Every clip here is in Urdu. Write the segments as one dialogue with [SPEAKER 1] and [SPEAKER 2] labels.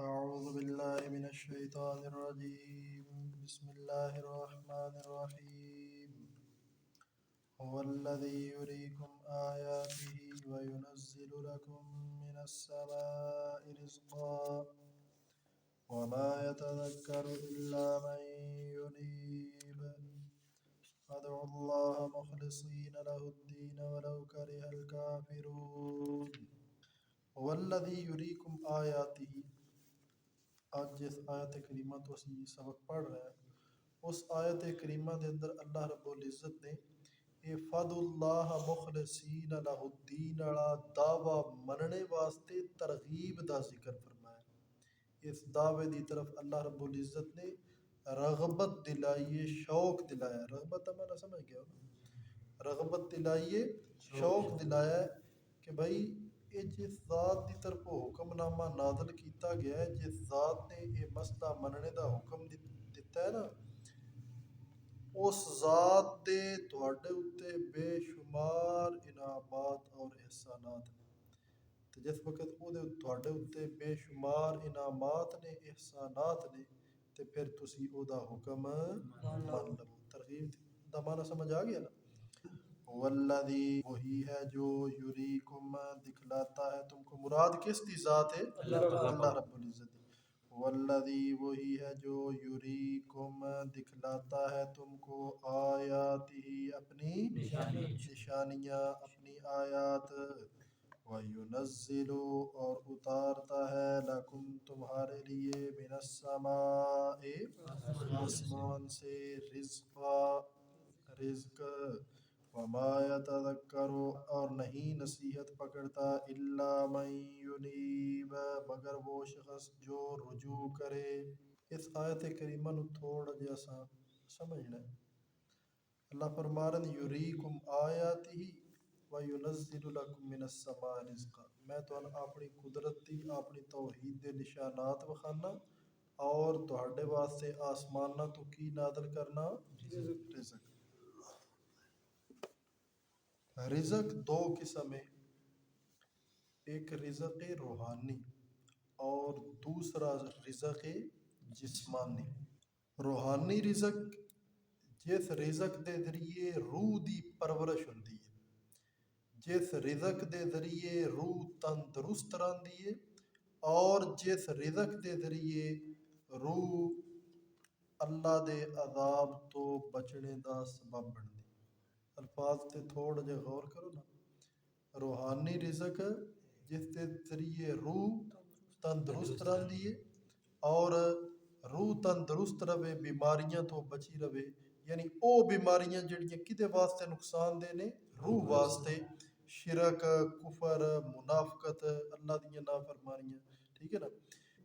[SPEAKER 1] أعوذ بالله من الشيطان الرجيم بسم الله الرحمن الرحيم هو الذي يريكم آياته وينزل لكم من السماء رزقا وما يتذكر إلا من ينيب فادعوا الله مخلصين له الدين ولو كره الكافرون هو الذي يريكم آياته. آج جس آیت کریمہ تو اسی سبق پڑھ رہے ہیں اس آیت کریمہ دے اندر اللہ رب العزت نے فد اللہ مخلصین لہ الدین والا دعویٰ مننے واسطے ترغیب دا ذکر فرمایا. اس دعوے دی طرف اللہ رب العزت نے رغبت دلائیے، شوق دلایا. رغبت ہمارا سمجھ گیا ہونا، رغبت دلائیے، شوق دلایا ہے کہ بھائی یہ جس ذات دی طرف حکم نامہ نازل کیتا گیا ہے، جس ذات نے یہ مسئلہ مننے دا حکم دیتا ہے نا، اس ذات دے تواڈے اتے بے شمار انعامات اور احسانات ہیں. تو جس وقت وہ تواڈے اتے بے شمار انعامات نے، احسانات نے، تو پھر تسی او دا حکم مان لو. ترغیب دا معنی سمجھ آ گیا نا. والذی وہی ہے جو یریکم دکھلاتا ہے تم کو. مراد کس دی ذات ہے؟ اللہ رب العزت. والذی وہی ہے جو یریکم دکھلاتا ہے تم کو آیاتی اپنی نشانیاں، اپنی آیات. وَيُنَزِّلُ اور اتارتا ہے لَكُمْ تمہارے لیے مِنَ السَّمَاءِ آسمان سے رزق. وَمَا يَتَذَكَّرُ اور نہیں نصیحت پکڑتا إِلَّا مَن يُنِيبُ مگر وہ شخص جو رجوع کرے. اس آیت کریمہ نو تھوڑا جہا سا سمجھنا ہے. اللہ فرما رہے ہیں یریکم آیاتہ وَيُنَزِّلُ لَكُم مِّنَ السَّمَاءِ رِزْقًا. میں تو اپنی قدرت دی، اپنی توحید دے نشانات وکھانا اور تہاڈے واسطے آسماناں تو کی نازل کرنا؟ رزق. رزق دو قسم ہے، ایک رزق روحانی اور دوسرا رزق جسمانی. روحانی رزق جس رزق دے ذریعے روح دی پرورش ہوندی ہے، جس رزق دے ذریعے روح تندرست رہندی ہے، اور جس رزق دے ذریعے روح اللہ دے عذاب تو بچنے دا سبب بندی. الفاظ تے تھوڑا جہا غور کرو نا. روحانی رزق جس دے ذریعے روح تندرست رہندی ہے اور روح تندرست رہے، بیماریاں تو بچی رہے. یعنی او بیماریاں جڑیاں کدے واسطے نقصان دہ نے؟ روح واسطے. شرک، کفر، منافقت، اللہ دیاں نافرمانیاں. ٹھیک ہے نا.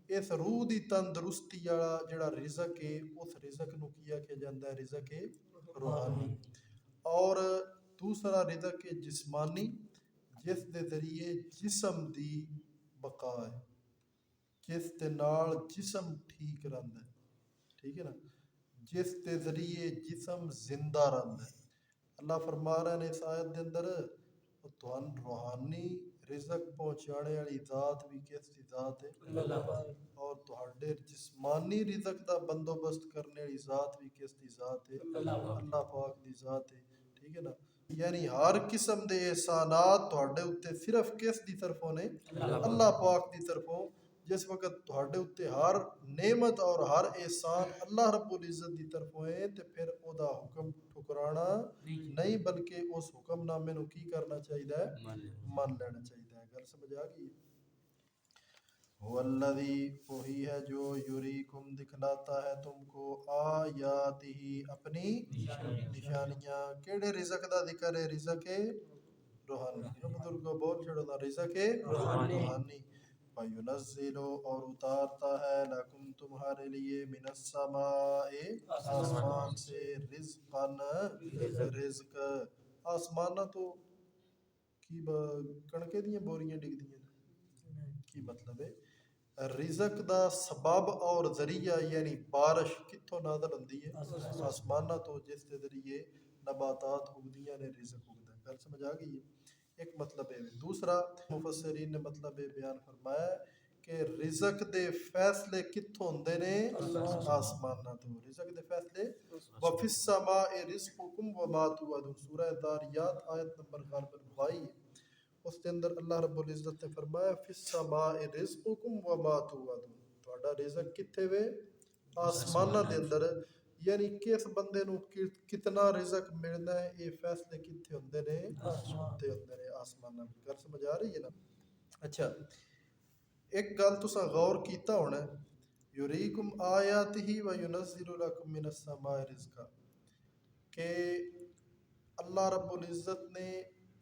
[SPEAKER 1] اس روح دی تندرستی والا جڑا رزق ہے، اس رزق نو کیا کہ جاندا ہے رزق روحانی. اور دوسرا رزق جسمانی جس دے ذریعے جسم دی بقا ہے، جس دے نال جسم ٹھیک رہندا ہے. ٹھیک ہے نا. جس دے ذریعے جسم زندہ رہندا ہے. اللہ فرما رہے ہیں اس آیت دے اندر تھان روحانی رزق پہنچانے والی ذات بھی کس دی ذات ہے؟ اللہ. اور تہاڈے جسمانی رزق دا بندوبست کرنے والی ذات بھی کس دی ذات ہے؟ اللہ پاک دی ذات ہے. ٹھیک ہے نا. یعنی ہر قسم دے احسانات تہاڈے اوتے صرف کس دی طرفوں نے؟ اللہ پاک دی طرفوں. جس وقت تہاڈے اوتے ہر نعمت اور ہر احسان اللہ رب العزت دی طرفوں ہے تے پھر او دا حکم ٹھکرانا نہیں، بلکہ اس حکم نامے نو کی کرنا چاہیے؟ مان لینا چاہیے. گل سمجھ آ گئی؟ والذی وہی ہے جو یریکم دکھلاتا ہے تم کو آیاتہ اپنی نشانیاں. کیڑے رزق دا ذکر ہے؟ رزق روحانی. بزرگوں بول چھڑو نا، رزق روحانی. وَيُنَزِّلُ اور اتارتا ہے لَكُمْ تمہارے لیے مِنَ السَّمَاءِ آسمان سے رزقاً رزق. آسمانہ تو کی کڑکے دیاں بوریاں ڈگ دیاں کی مطلب ہے؟ رزق دا سبب اور ذریعہ یعنی بارش کتھوں نازل ہوندی ہے؟ آسمانہ تو، جس دے ذریعے نباتات اگدیاں نے، رزق اگدا ہے. گل سمجھ آ گئی ہے؟ ایک مطلب ہے. دوسرا مفسرین نے مطلب بیان فرمایا کہ رزق دے فیصلے کتھوں ہوندے نے آسماناں تو رزق دے فیصلے وفی السماء رزقکم وما توعدون سورہ داریات آیت نمبر غالباً 22 اس کے اندر اللہ رب العزت نے فرمایا فی السماء رزقکم وما توعدون تہاڈا رزق کتھے وے آسماناں دے اندر یعنی کس بندے نو کتنا رزق ملنا ہے یہ فیصلے کتھے ہوندے نے تے ہوندے نے آسماناں میں گل سمجھ آ رہی ہے نا اچھا ایک گل تساں غور کیتا ہونا ہے یریکم آیاتہ وینزل لکم من السماء رزقا کہ اللہ رب العزت نے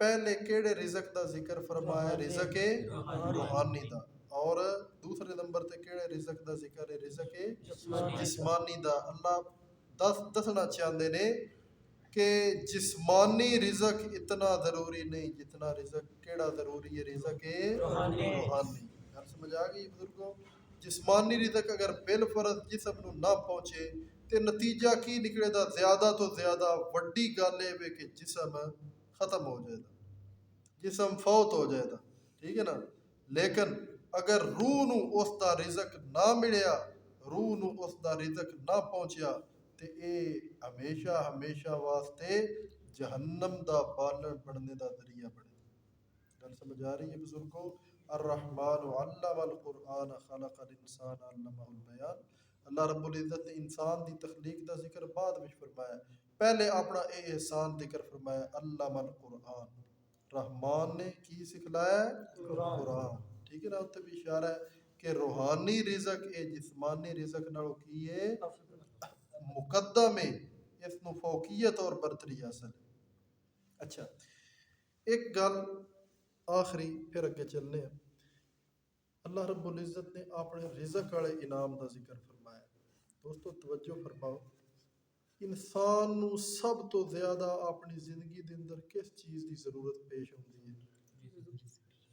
[SPEAKER 1] پہلے کیڑے رزق دا ذکر فرمایا رزق روحانی دا اور دوسرے نمبر تے کیڑے رزق دا ذکر ہے رزق جسمانی دا اللہ دسنا چاہندے نے کہ جسمانی رزق اتنا ضروری نہیں جتنا رزق کیڑا ضروری ہے رزق روحانی گل سمجھ آ گئی بزرگوں جسمانی رزق اگر بالفرض جسم نو نہ پہنچے تے نتیجہ کی نکلے دا زیادہ تو زیادہ وڈی گل ہے کہ جسم ختم ہو جائے دا جسم فوت ہو جائے دا ٹھیک ہے نا لیکن اگر روح نو اس دا رزق نہ ملیا روح نو اس دا رزق نہ پہنچیا تے اے ہمیشہ ہمیشہ واسطے جہنم دا بالن بننے دا ذریعہ بنے گل سمجھ آ رہی ہے بزرگوں الرحمن علم القرآن خلق الانسان علمہ البیان اللہ رب العزت نے انسان دی تخلیق دا ذکر بعد میں فرمایا پہلے اپنا اے احسان ذکر فرمایا علم القرآن رحمان نے کی سکھلایا قرآن ٹھیک ہے نا اتنے بھی اشارہ ہے کہ روحانی رزق اے جسمانی رزق نالوں کی ہے مقدم ہے اس نو فوقیت اور برتری حاصل ہے اچھا ایک گل آخری پھر اگے چلنے ہیں اللہ رب العزت نے اپنے رزق والے انعام دا ذکر فرمایا دوستو توجہ فرماؤ انسان نو سب تو زیادہ اپنی زندگی دے اندر کس چیز دی ضرورت پیش ہوندی ہے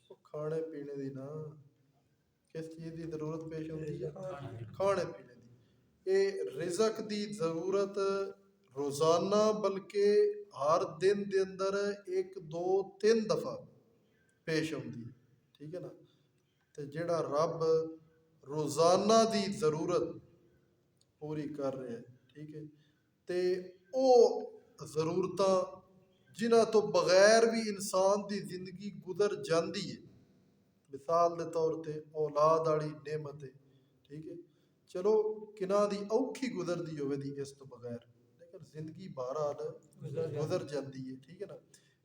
[SPEAKER 1] وہ کھانے پینے دی نا کس چیز دی ضرورت پیش ہوندی ہے کھانے پینے دی اے رزق دی ضرورت روزانہ بلکہ ہر دن دے اندر 1 2 3 دفعہ پیش ہوندی ہے ٹھیک ہے نا تے جڑا رب روزانہ دی ضرورت پوری کر رہے ہیں ٹھیک ہے تے او ضرورتاں جنہاں تو بغیر بھی انسان دی زندگی گزر جاندی ہے مثال دے طور تے اولاد والی نعمت ہے ٹھیک ہے چلو کناں دی اوکھی گزردی ہوئے دی اس تو بغیر لیکن زندگی بہرحال گزر جاندی ہے ٹھیک ہے نا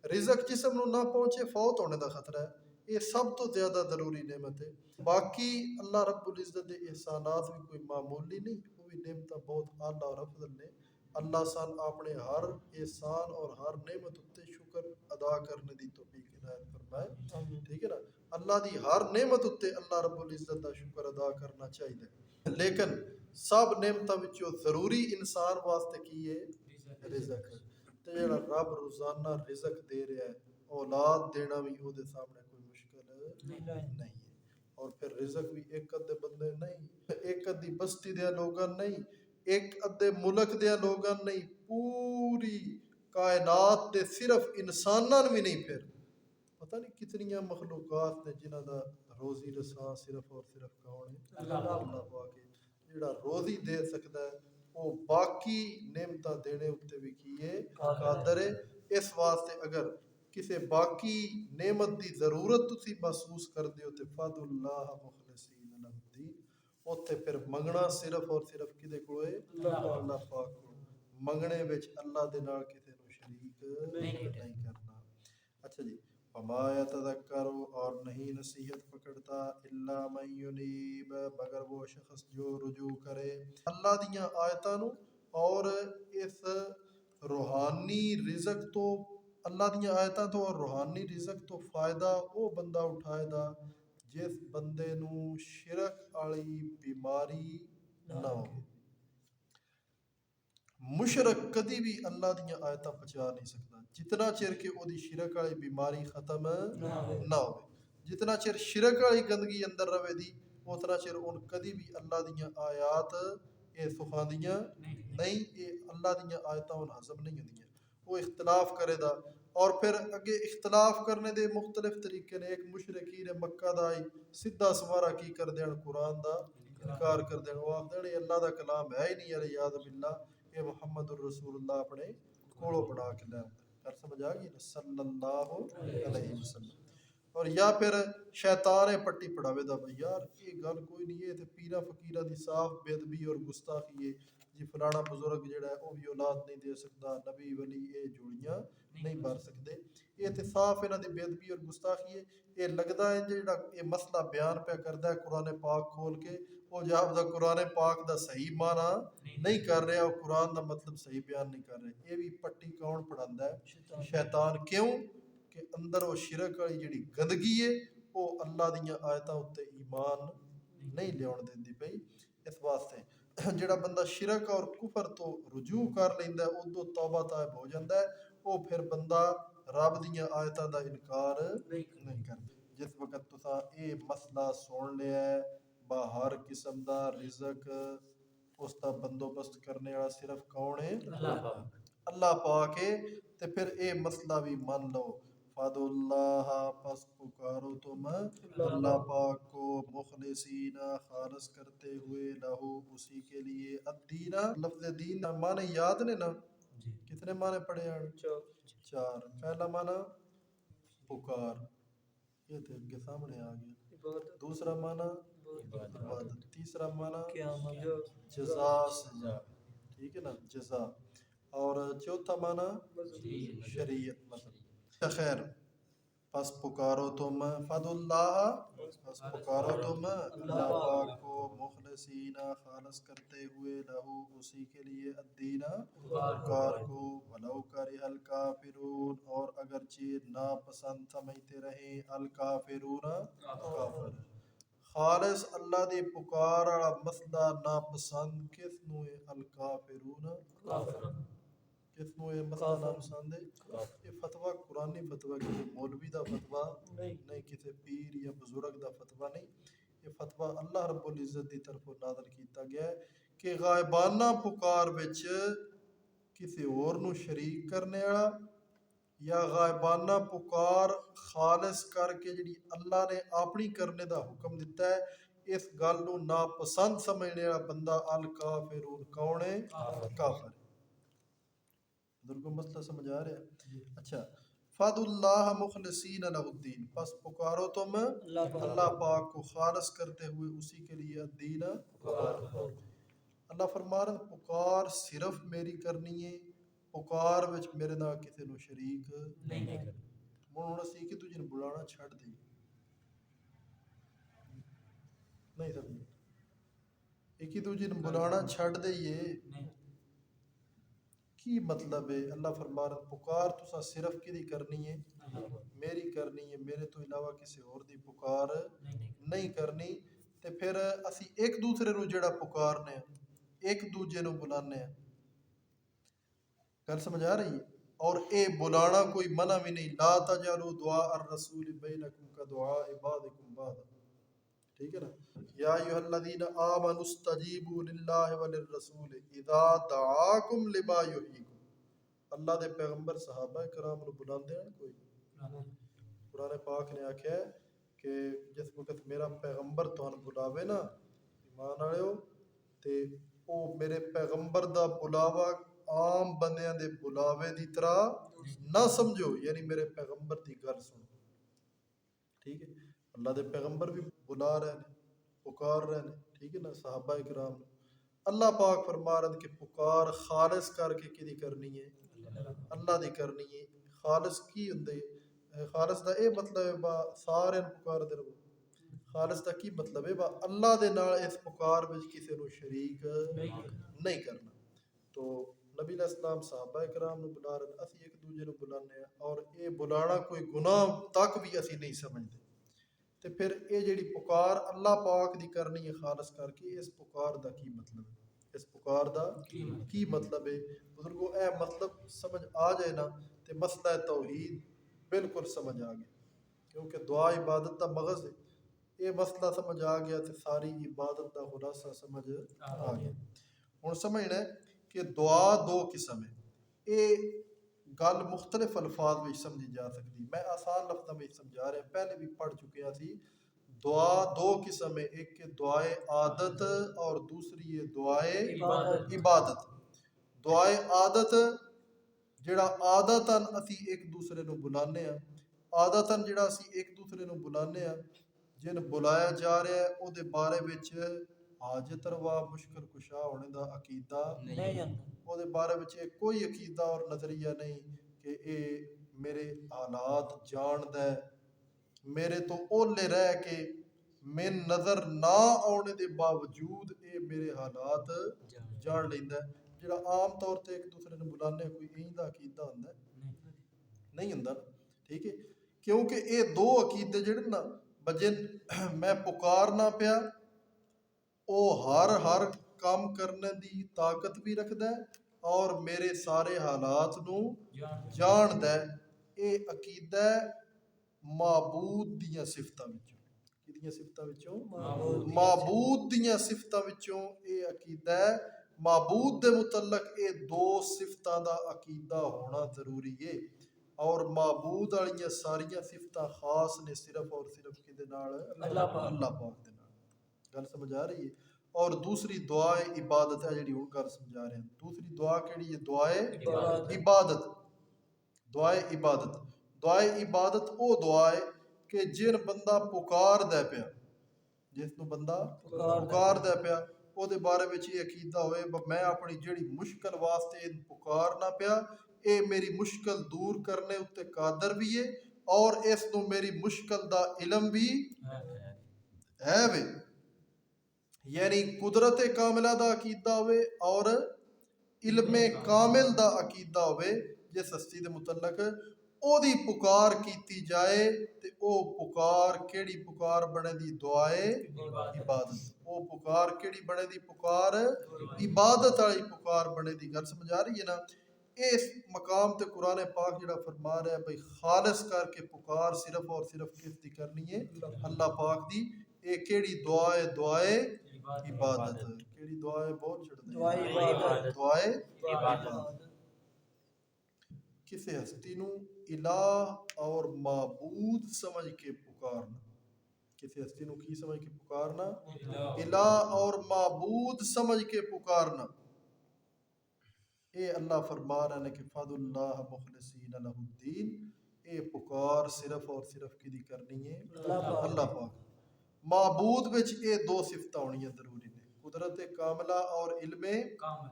[SPEAKER 1] رزق جسم نو نہ پہنچے فوت ہونے دا خطرہ ہے یہ سب تو زیادہ ضروری نعمت ہے باقی اللہ رب العزت دے احسانات بھی کوئی معمولی نہیں وہ بھی نعمتاں بہت اعلیٰ اور افضل نے اللہ سان اپنے ہر احسان اور ہر نعمت اتے شکر ادا کرنے دی توفیق عنایت فرمائے ٹھیک ہے نا اللہ دی ہر نعمت اتے اللہ رب العزت دا شکر ادا کرنا چاہیے لیکن سب نعمتاں وچوں ضروری انسان واسطے کی ہے رزق تے جڑا رب روزانہ رزق دے رہا ہے اولاد دینا بھی وہ دے سامنے کوئی مشکل نہیں ہے اور پھر رزق بھی ایک ادھے بندے نہیں ایک ادھی بستی دیا لوگاں نہیں ایک ادھے ملک دیا لوگاں نہیں پوری کائنات دے صرف انساناں بھی نہیں پھر پتہ نہیں کتنیاں مخلوقات نے جنہاں دا روزی رساں صرف اور صرف کون ہے اللہ پاک ہے جڑا روزی دے سکتا ہے وہ باقی نعمتاں دینے اتے بھی کیے قادر ہے اس واسطے اگر کسے باقی نعمت دی ضرورت تسی محسوس کر دیو تے فضل اللہ مخلصین لہ الدین اوتھے پھر منگنا صرف اور صرف کدے کو ہے اللہ پاک کو منگنے وچ اللہ دے نال کسے نو شریک نہیں کرنا اچھا جی وما یتذکر اور نہیں نصیحت پکڑتا الا من ینیب مگر وہ شخص جو رجوع کرے اللہ دیاں آیتاں نو اور اس روحانی رزق تو اللہ دیاں آیتاں تو اور روحانی رزق تو فائدہ وہ بندہ اٹھائے دا جس بندے نو شرک والی بیماری نہ ہو مشرک کدی بھی اللہ دیاں آیتاں پہنچا نہیں سکتا جتنا چر کہ او دی شرک والی بیماری ختم نہ ہو جتنا چر شرک والی گندگی اندر رہے دی اتنا چر ان کدی بھی اللہ دیاں آیات اے سکھاندیاں نہیں اے اللہ دیاں آیتاں ان ہضم نہیں ہوندیاں وہ اختلاف کرے دا اور پھر اگے اختلاف کرنے دے مختلف طریقے نے. ایک مشرکین مکہ دا آئی سیدھا سوارا کی کر دین قرآن دا انکار کر دین. وہ آخر دین اللہ دا کلام ہے ہی نہیں یار یاد باللہ یہ محمد الرسول اللہ اپنے کولو پڑھا کے لے آتا. کر سمجھ آ گئی نا صلی اللہ علیہ وسلم. اور یا پھر شیطان پٹی پڑھاوے دا بھائی یار یہ گل کوئی نہیں ہے تے پیرا فقیرہ دی صاف بے ادبی اور گستاخی ہے جی فلانا بزرگ جڑا ہے وہ بھی اولاد نہیں دے سکتا نبی ولی یہ جوڑیاں نہیں بار سکتے. یہ تے صاف انہاں دی بے ادبی اور گستاخی ہے. یہ لگدا ہے جڑا یہ مسئلہ بیان پہ کردا ہے قرآن پاک کھول کے وہ جاب دا قرآن پاک دا صحیح معنی نہیں کر رہا اور قرآن دا مطلب صحیح بیان نہیں کر رہے. یہ بھی پٹی کون پڑھاندا ہے؟ شیطان. کیوں کہ اندر وہ شرک والی جڑی گندگی ہے وہ اللہ دیاں آیتاں اُتے ایمان نہیں لیاون دیندی پئی. اس واسطے جڑا بندہ شرک اور کفر تو رجوع کر لیندا ہے اودوں توبہ طائب ہو جاندا ہے وہ پھر بندہ رب دیاں آیتاں دا انکار نہیں کردا. جس وقت تساں اے مسئلہ سن لیا ہے با ہر قسم دا رزق اس دا بندوبست کرنے والا صرف کون ہے؟ اللہ پاک ہے. تے پھر اے مسئلہ بھی من لو فَادُ اللَّهَ پس پکارو تم اللہ پاک کو مخلصین خالص کرتے ہوئے لہو اسی کے لیے الدین. لفظ دین معنی یاد نے نا کتنے معنی پڑھے ہیں؟ چار. پہلا معنی پکار یہ تو کے سامنے آ گیا. دوسرا معنی عبادت. تیسرا معنی جزا سزا ٹھیک ہے نا جزا. اور چوتھا معنی شریعت مطلب خیر. پس پکارو تم فَادُ اللَّهَ پس پکارو تم اللہ پاک کو مخلصین خالص کرتے ہوئے لہو اسی کے لیے الدین پکار کو ولو کرہ الکافرون اور اگرچہ ناپسند سمجھتے رہیں الکافرون کافر. خالص اللہ دی پکار والا مسئلہ ناپسند کس نو ہے؟ الکافرون کس نو ہے مسئلہ ناپسند ہے؟ یہ فتویٰ قرآنی فتویٰ کسی مولوی دا فتویٰ نہیں کسی پیر یا بزرگ دا فتویٰ نہیں. یہ فتویٰ اللہ رب العزت دی طرف نازل کیتا گیا ہے کہ غائبانہ پکار وچ کسی اور نو شریک کرنے والا یا غائبانہ پکار خالص کر کے جڑی اللہ نے اپنی کرنے دا حکم دیتا ہے اس گل نو ناپسند سمجھنے والا بندہ الکافرون کون ہے؟ کافر. بزرگوں مسئلہ سمجھ آ رہا ہے؟ اچھا. فَادُ اللَّهَ مُخْلِصِينَ لَهُ الدِّينَ پس پکارو تم اللہ پاک کو خالص کرتے ہوئے اسی کے لیے الدین پکار. اللہ فرما رہا ہے پکار صرف میری کرنی ہے پکار وچ میرے نال کسی نو شریک نہیں کرنا. ہن اسی کہ تجھے بلانا چھڈ دئی نہیں سمجھ ایک ہی تجھے بلانا چھڈ دئیے کی مطلب ہے؟ اللہ فرما رہا پکار تسا صرف کدی کرنی ہے میری کرنی ہے میرے تو علاوہ کسی اور دی پکار نہیں کرنی. تے پھر اسی ایک دوسرے نو جڑا پکارنے ہیں ایک دوجے نو بلانے ہیں. گل سمجھ آ رہی ہے؟ اور اے بلانا کوئی منع بھی نہیں. لا تجعلوا دعاء الرسول بینکم کدعاء بعضکم بعضا. ٹھیک ہے نا. یا ایھا الذین آمنوا استجیبوا للہ وللرسول اذا دعاکم لما یحییکم. اللہ دے پیغمبر صحابہ کرام نو بلاندے ہیں کوئی قرآن پاک نے آکھیا ہے کہ جس وقت میرا پیغمبر تہانوں بلاوے نا ایمان والےو تے او میرے پیغمبر دا بلاوا عام بندیاں دے بلاوے دی طرح نہ سمجھو یعنی میرے پیغمبر دی گل سنو. ٹھیک ہے. اللہ دے پیغمبر بھی بلا رہے ہیں پکار رہے ہیں. ٹھیک ہے نا. صحابہ اکرام اللہ پاک فرما رہے ہیں کہ پکار خالص کر کے کدی کرنی ہے اللہ دی کرنی ہے. خالص کی ہوندے خالص دا اے مطلب ہے با سارے پکار دے رہو. خالص دا کی مطلب ہے با اللہ دے نال اس پکار وچ کسی نو شریک نہیں کرنا. تو نبی علیہ السلام صحابہ کرام نو بلا رہے اسی ایک دوجے نو بلانے ہیں اور اے بلانا کوئی گناہ تک بھی اسی نہیں سمجھتے. تے پھر اے جڑی پکار اللہ پاک دی کرنی ہے خالص کر کے اس پکار دا کی مطلب ہے؟ اس پکار دا کی مطلب ہے؟ بزرگوں اے مطلب سمجھ آ جائے نا تے مسئلہ توحید بالکل سمجھ آ گیا کیونکہ دعا عبادت دا مغز ہے. یہ مسئلہ سمجھ آ گیا تے ساری عبادت دا خلاصہ سمجھ آ گیا. ہن سمجھنا ہے کہ دعا دو قسم ہے. اے گل مختلف الفاظ میں سمجھی جا سکتی. میں آسان لفظوں میں سمجھا رہا پہلے بھی پڑھ چکے ہیں سی. دعا دو قسم ہے، ایک دعائے عادت اور دوسری ہے دعائے عبادت. دعائے عادت جڑا عادتاً اسی ایک دوسرے نو بلانے ہیں، عادتاً جڑا اسی ایک دوسرے نو بلانے ہیں، جن بلایا جا رہا ہے او دے بارے وچ حاجت روا مشکل کشا ہونے دا عقیدہ نہیں، او دے بارے وچ کوئی عقیدہ اور نظریہ نہیں کہ اے میرے حالات جاند ہے، میرے تو اولے رہ کے من نظر نہ آنے دے باوجود اے میرے حالات جان لیندا ہے. جڑا عام طور تے ایک دوسرے نو بلانے کوئی این دا عقیدہ ہوندا ہے نہیں ہوندا. ٹھیک ہے، کیونکہ اے دو عقیدے جڑے نا بجن میں پکارنا پیا او ہر کام کرنے دی طاقت بھی رکھدا ہے اور میرے سارے حالات نو جاندا ہے. اے عقیدہ معبود دیاں صفتاں وچوں، کدیاں صفتاں وچوں؟ معبود دیاں صفتاں وچوں اے عقیدہ ہے. معبود دے متعلق اے دو صفتاں دا عقیدہ ہونا ضروری ہے، اور معبود والیاں ساریاں صفتاں خاص نے صرف اور صرف کدے نال؟ اللہ پاک دے نال. گل سمجھ آ رہی ہے؟ اور دوسری دعائے عبادت ہے جڑی ہن کر سمجھا رہے ہیں. دوسری دعا کیڑی ہے؟ دعائے عبادت. دعائے عبادت، دعائے عبادت او دعا ہے کہ جن بندہ پکار دے پیا، جس نو بندہ پکار دے پیا او دے بارے وچ یہ عقیدہ ہوئے میں اپنی جڑی مشکل واسطے پکارنا پیا اے میری مشکل دور کرنے اتے قادر بھی ہے اور اس نو میری مشکل دا علم بھی ہے وے. یعنی قدرت کاملہ دا عقیدہ ہوئے اور علم کامل دا عقیدہ ہوئے جس ہستی دے متعلق او دی پکار کیتی جائے تے او پکار کیڑی پکار بنے دی؟ دعائے عبادت. او پکار کیڑی بنے دی؟ پکار عبادت والی پکار بنے دی. گل سمجھ آ رہی ہے نا؟ اس مقام تے قرآن پاک جڑا فرما رہا ہے بھئی خالص کر کے پکار صرف اور صرف کس دی کرنی ہے؟ اللہ پاک دی. اے کیڑی دعا ہے؟ دعائے عبادت. کیڑی دعا ہے؟ بہت چھڑ دیں. دعائے عبادت. کسی ہستی نو الہ اور معبود سمجھ کے پکارنا. کسی ہستی نو کی سمجھ کے پکارنا؟ الہ اور معبود سمجھ کے پکارنا. اے اللہ فرما رہے ہیں کہ فَادُوا اللَّهَ مُخْلِصِينَ لَهُ الدِّينَ. اے پکار صرف اور صرف کی دی کرنی ہے؟ اللہ پاک. معبود وچ اے دو صفتاں ہونیاں ضروری نے، قدرت کاملہ اور علم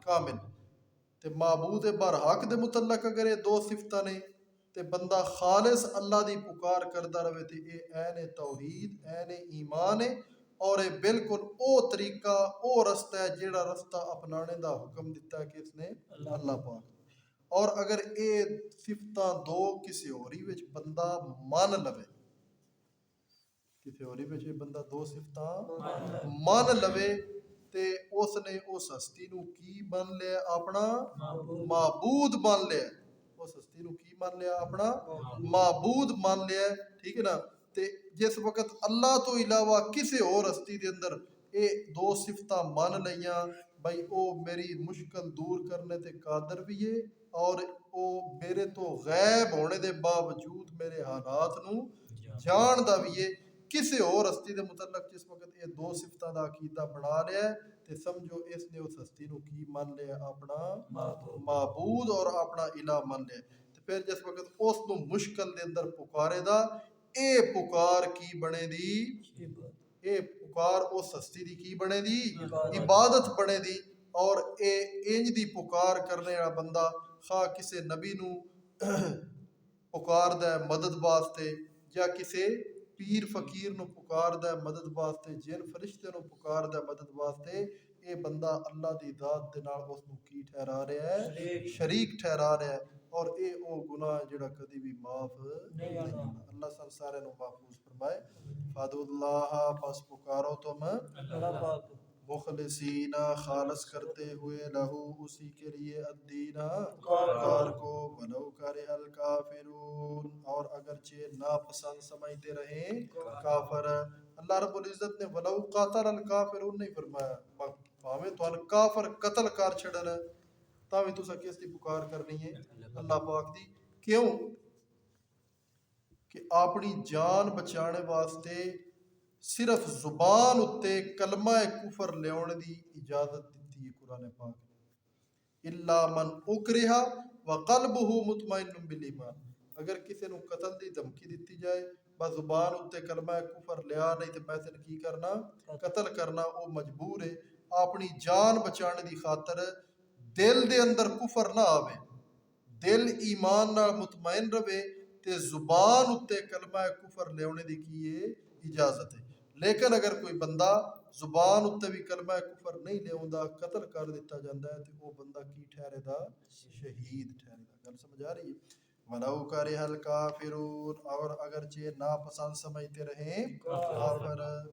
[SPEAKER 1] کامل. تے معبود برحق دے متعلق اگر اے دو صفتاں نے تے بندہ خالص اللہ دی پکار کردا رہے تے اے عین توحید عین ایمان ہے اور اے بالکل او طریقہ او رستہ ہے جیڑا رستہ اپنانے دا حکم دیتا ہے کس نے؟ اللہ پاک. اور اگر اے صفتاں دو کسی ہوری وچ بندہ مان لوے، کسی ہوری وچ بندہ دو صفتاں مان لوے تے اس نے اس ہستی نو کی مان لیا؟ اپنا معبود مان لیا. اس ہستی نو کی مان لیا؟ اپنا معبود مان لیا. ٹھیک ہے نا؟ تے جس وقت اللہ تو علاوہ کسی اور ہستی دے اندر اے دو صفتاں مان لیاں بھئی او میری مشکل دور کرنے تے قادر بھی ہے اور او میرے تو غیب ہونے دے باوجود میرے حالات نو جاندا بھی ہے، کسی اور ہستی دے متعلق جس وقت یہ دو صفتاں دا عقیدہ بنا لیا ہے تے سمجھو اس نے اس ہستی نو کی مان لیا؟ اپنا معبود اور اپنا الہ مان لیا. تے پھر جس وقت اس نو مشکل دے اندر پکارے دا اے پکار کی بنے دی؟ اے پکار اس ہستی دی کی بنے دی؟ عبادت بنے دی. اور اے انج دی پکار کرنے والا بندہ خواہ کسے نبی نو پکار دے مدد واسطے یا کسے پیر فقیر نو پکار دے مدد واسطے، جن فرشتے نو پکار دے مدد واسطے، اے بندہ اللہ دی ذات دے نال اس نو کی ٹھہرا رہا ہے؟ شریک ٹھہرا رہا ہے. اور اے او گناہ جڑا کدی بھی معاف نہیں ہونا. اللہ سب سارے نو محفوظ فرمائے. فَادُوا اللَّهَ پس پکارو تم اللہ پاک مخلصین خالص کرتے ہوئے لہو اسی کے لیے الدین پکار کو ولو کرہ الکافرون اور اگرچہ ناپسند سمجھتے رہیں کافر. اللہ رب العزت نے ولو قاتل الکافرون نہیں فرمایا، پاویں تو کافر قتل کر چھڑن تاویں تساں کس دی پکار کرنی ہے؟ اللہ پاک دی کیوں کہ اپنی جان بچانے واسطے صرف زبان اتے کلمہ کفر لیاؤن دی اجازت دیتی ہے قرآن پاک نے الا من اکرہ وقلبہ مطمئن بالایمان اگر کسی نو قتل دی دھمکی دیتی جائے بس زبان اتے کلمہ کفر لیا نہیں تے پیسے کی کرنا قتل کرنا او مجبور ہے اپنی جان بچانے دی خاطر دل دے اندر کفر نہ آوے دل ایمان نال مطمئن رہے تے زبان اتے کلمہ کفر لیونے دی کی ہے اجازت ہے لیکن اگر کوئی بندہ زبان اتے بھی کلمہ کفر نہیں لیوندا قتل کر دیتا جاندا ہے تے وہ بندہ کی ٹھہرے دا شہید ٹھہرے دا گل سمجھ آ رہی ہے وَلَوْ كَرِهَ الْكَافِرُونَ اور اگرچہ ناپسند سمجھتے رہیں کافر